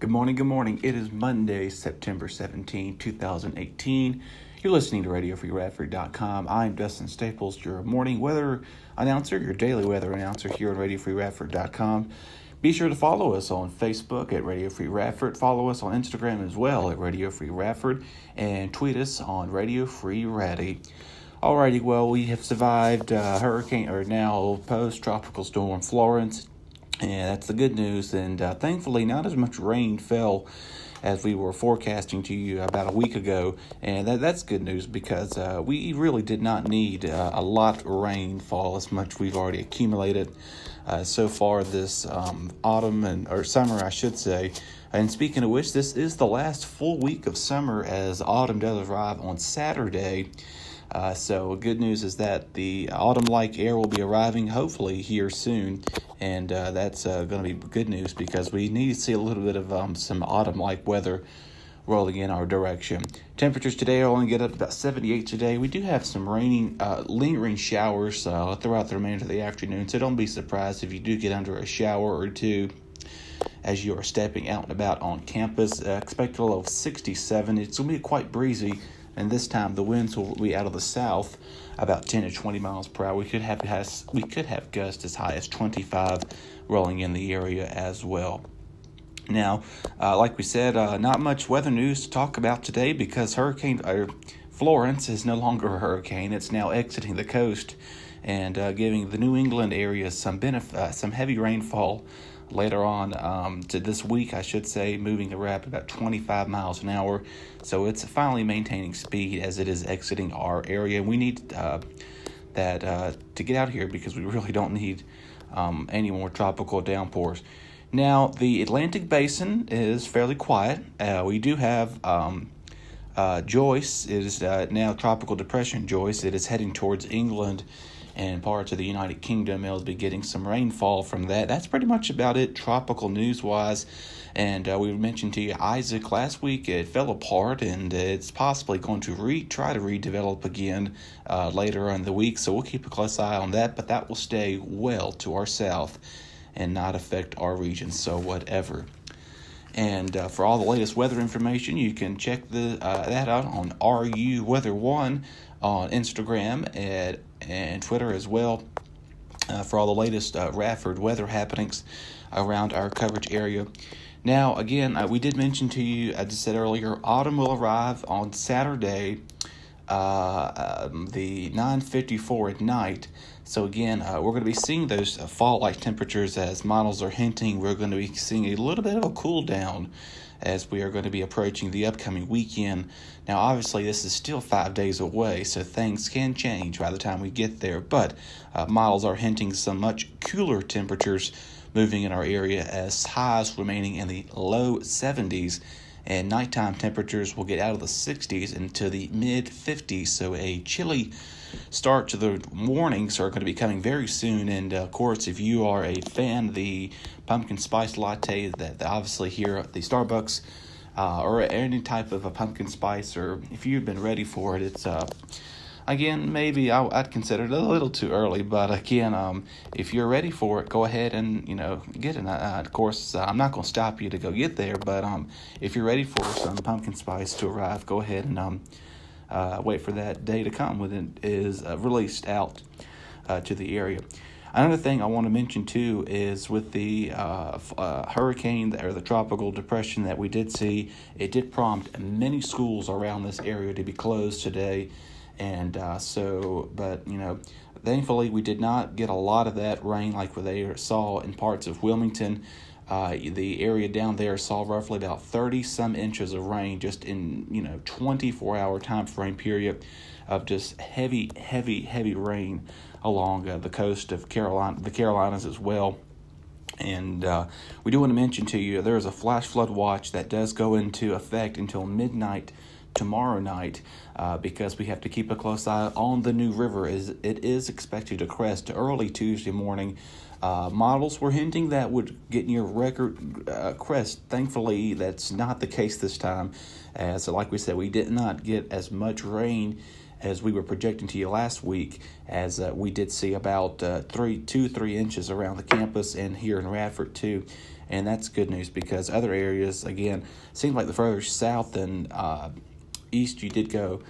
Good morning, good morning. It is Monday, September 17, 2018. You're listening to RadioFreeRadford.com. I'm Dustin Staples, your morning weather announcer, your daily weather announcer here on RadioFreeRadford.com. Be sure to follow us on Facebook at Radio Free Radford. Follow us on Instagram as well at Radio Free Radford. And tweet us on Radio Free Raddy. Alrighty, well, we have survived hurricane, or now post-tropical storm Florence. And that's the good news, and thankfully not as much rain fell as we were forecasting to you about a week ago, and that's good news because we really did not need a lot of rainfall as much we've already accumulated so far this autumn or summer, I should say. And speaking of which, this is the last full week of summer as autumn does arrive on Saturday. So good news is that the autumn-like air will be arriving hopefully here soon, and that's going to be good news because we need to see a little bit of some autumn-like weather rolling in our direction. Temperatures today are only get up to about 78 today. We do have some lingering showers throughout the remainder of the afternoon, so don't be surprised if you do get under a shower or two as you are stepping out and about on campus. Expect a low of 67. It's going to be quite breezy. And this time the winds will be out of the south, about 10 to 20 miles per hour. We could have gusts as high as 25 rolling in the area as well. Now, like we said, not much weather news to talk about today because Hurricane Florence is no longer a hurricane. It's now exiting the coast and giving the New England area some heavy rainfall later on to this week, I should say, moving the rap about 25 miles an hour. So it's finally maintaining speed as it is exiting our area. We need that to get out here because we really don't need any more tropical downpours. Now, the Atlantic Basin is fairly quiet. We do have Joyce. It is now Tropical Depression Joyce. It is heading towards England and parts of the United Kingdom. It'll be getting some rainfall from that. That's pretty much about it tropical news-wise. And we mentioned to you Isaac last week. It fell apart, and it's possibly going to try to redevelop again later in the week. So we'll keep a close eye on that, but that will stay well to our south and not affect our region, so whatever. And for all the latest weather information, you can check that out on RU Weather 1 on Instagram and Twitter as well for all the latest Radford weather happenings around our coverage area. Now, again, we did mention to you, I just said earlier, autumn will arrive on Saturday, the 9:54 at night. So again, we're going to be seeing those fall-like temperatures as models are hinting. We're going to be seeing a little bit of a cool down as we are going to be approaching the upcoming weekend. Now, obviously, this is still 5 days away, so things can change by the time we get there. But models are hinting some much cooler temperatures moving in our area as highs remaining in the low 70s. And nighttime temperatures will get out of the 60s into the mid-50s. So a chilly start to the mornings are going to be coming very soon. And, of course, if you are a fan of the pumpkin spice latte that obviously here at the Starbucks or any type of a pumpkin spice, or if you've been ready for it, it's again, maybe I'd consider it a little too early, but again, if you're ready for it, go ahead and, get it. Of course, I'm not going to stop you to go get there, but if you're ready for some pumpkin spice to arrive, go ahead and wait for that day to come when it is released out to the area. Another thing I want to mention, too, is with the hurricane or the tropical depression that we did see, it did prompt many schools around this area to be closed today. And thankfully we did not get a lot of that rain like they saw in parts of Wilmington. The area down there saw roughly about 30-some inches of rain just in, 24-hour time frame period of just heavy rain along the coast of the Carolinas as well. And we do want to mention to you there is a flash flood watch that does go into effect until midnight tomorrow night because we have to keep a close eye on the New River as it is expected to crest early Tuesday morning. Models were hinting that would get near record crest. Thankfully, that's not the case this time, as like we said, we did not get as much rain as we were projecting to you last week, as we did see about 3 inches around the campus and here in Radford too. And that's good news because other areas, again, seems like the further south and east you did go,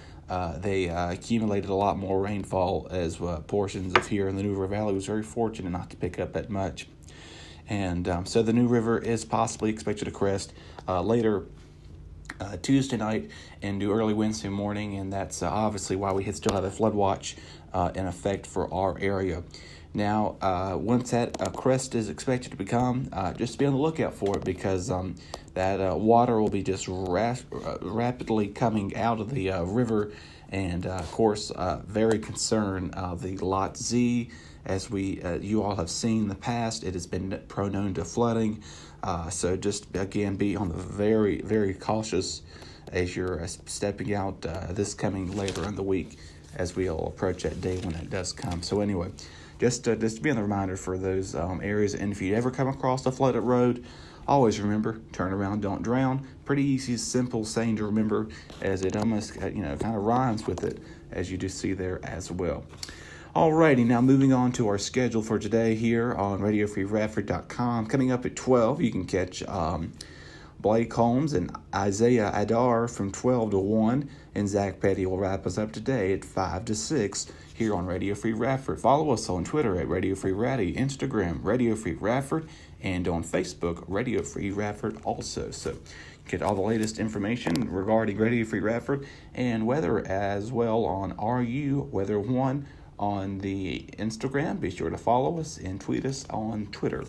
they accumulated a lot more rainfall as portions of here in the New River Valley was very fortunate not to pick up that much. And so the New River is possibly expected to crest later Tuesday night into early Wednesday morning, and that's obviously why we still have a flood watch in effect for our area. Now, once that crest is expected to become, just be on the lookout for it because that water will be just rapidly coming out of the river, and of course, very concerned the Lot Z. As you all have seen in the past, it has been prone to flooding. So just, again, be on the very, very cautious as you're stepping out this coming later in the week as we'll approach that day when it does come. So anyway, just to be on the reminder for those areas. And if you ever come across a flooded road, always remember, turn around, don't drown. Pretty easy, simple saying to remember, as it almost kind of rhymes with it, as you do see there as well. Alrighty, now moving on to our schedule for today here on RadioFreeRadford.com. Coming up at 12, you can catch Blake Holmes and Isaiah Adar from 12 to 1, and Zach Petty will wrap us up today at 5 to 6 here on Radio Free Radford. Follow us on Twitter at Radio Free Raddy, Instagram Radio Free Radford, and on Facebook Radio Free Radford also. So get all the latest information regarding Radio Free Radford and weather as well on RU Weather 1 on the Instagram. Be sure to follow us and tweet us on Twitter.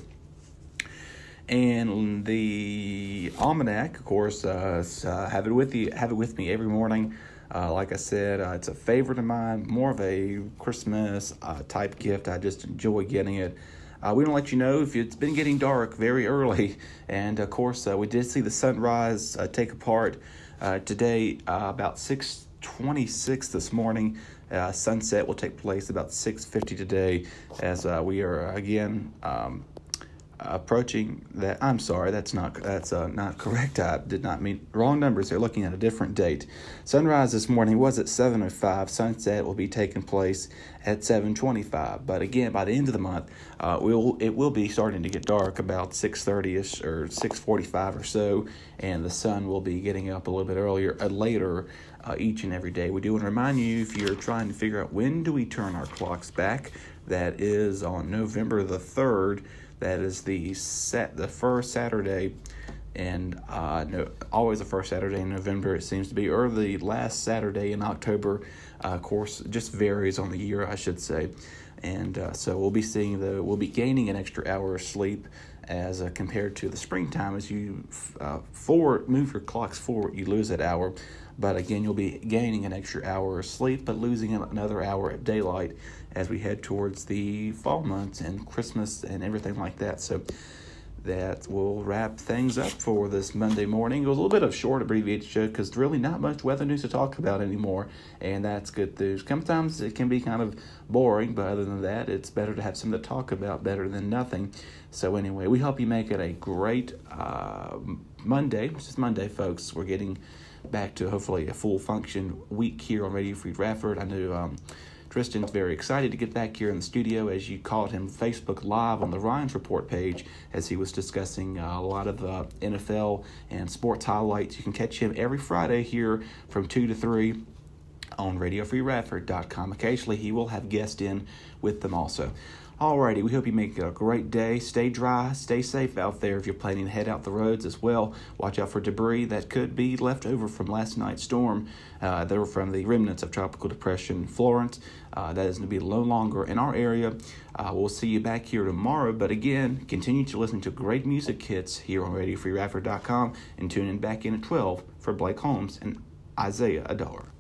And the almanac, of course, have it with me every morning. Like I said, it's a favorite of mine, more of a Christmas type gift. I just enjoy getting it. We want to let you know if it's been getting dark very early, and of course, we did see the sunrise take part today about 6:26 this morning. Sunset will take place about 6:50 today, as we are again approaching that. I'm sorry, that's not correct. I did not mean wrong numbers. They're looking at a different date. Sunrise this morning was at 7:05. Sunset will be taking place at 7:25. But again, by the end of the month, it will be starting to get dark about 6:30ish or 6:45 or so, and the sun will be getting up a little bit later each and every day. We do want to remind you, if you're trying to figure out when do we turn our clocks back, that is on November the 3rd. That is the first Saturday, and always the first Saturday in November, it seems to be, or the last Saturday in October. Of course, it just varies on the year, I should say. And so we'll be gaining an extra hour of sleep as compared to the springtime. As you move your clocks forward, you lose that hour. But again, you'll be gaining an extra hour of sleep, but losing another hour of daylight as we head towards the fall months and Christmas and everything like that. So that will wrap things up for this Monday morning. It was a little bit of a short abbreviated show because there's really not much weather news to talk about anymore, and that's good news. Sometimes it can be kind of boring, but other than that, it's better to have something to talk about, better than nothing. So anyway, we hope you make it a great Monday. It's just Monday, folks. We're getting back to hopefully a full function week here on Radio Free Radford. I know Tristan's very excited to get back here in the studio, as you caught him Facebook Live on the Ryan's Report page as he was discussing a lot of the NFL and sports highlights. You can catch him every Friday here from 2 to 3 on RadioFreeRadford.com. Occasionally he will have guests in with them also. Alrighty, we hope you make a great day. Stay dry, stay safe out there if you're planning to head out the roads as well. Watch out for debris that could be left over from last night's storm. They were from the remnants of Tropical Depression Florence. That is going to be no longer in our area. We'll see you back here tomorrow. But again, continue to listen to great music hits here on RadioFreeRadford.com and tune in back in at 12 for Blake Holmes and Isaiah Adar.